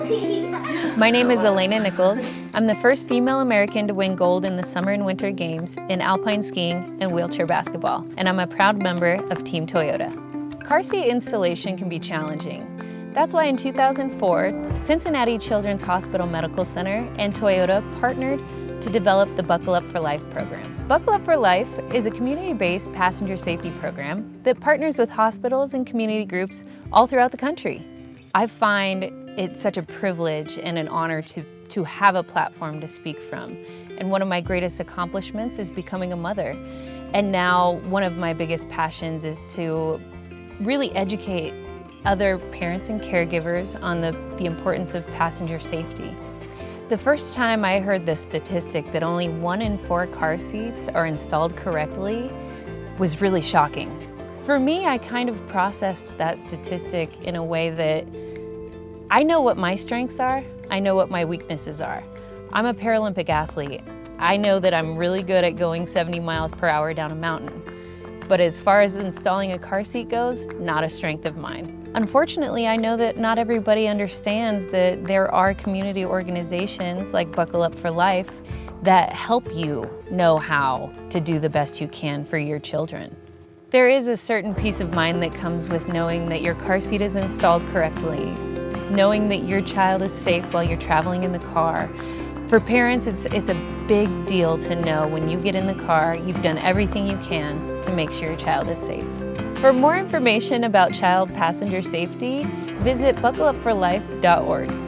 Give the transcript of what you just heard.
My name is Alana Nichols. I'm the first female American to win gold in the Summer and Winter Games in alpine skiing and wheelchair basketball, and I'm a proud member of Team Toyota. Car seat installation can be challenging. That's why in 2004, Cincinnati Children's Hospital Medical Center and Toyota partnered to develop the Buckle Up for Life program. Buckle Up for Life is a community-based passenger safety program that partners with hospitals and community groups all throughout the country. I find it such a privilege and an honor to have a platform to speak from. And one of my greatest accomplishments is becoming a mother. And now one of my biggest passions is to really educate other parents and caregivers on the importance of passenger safety. The first time I heard the statistic that only 1 in 4 car seats are installed correctly was really shocking. For me, I kind of processed that statistic in a way that I know what my strengths are, I know what my weaknesses are. I'm a Paralympic athlete. I know that I'm really good at going 70 miles per hour down a mountain. But as far as installing a car seat goes, not a strength of mine. Unfortunately, I know that not everybody understands that there are community organizations like Buckle Up for Life that help you know how to do the best you can for your children. There is a certain peace of mind that comes with knowing that your car seat is installed correctly, knowing that your child is safe while you're traveling in the car. For parents, it's a big deal to know when you get in the car, you've done everything you can to make sure your child is safe. For more information about child passenger safety, visit buckleupforlife.org.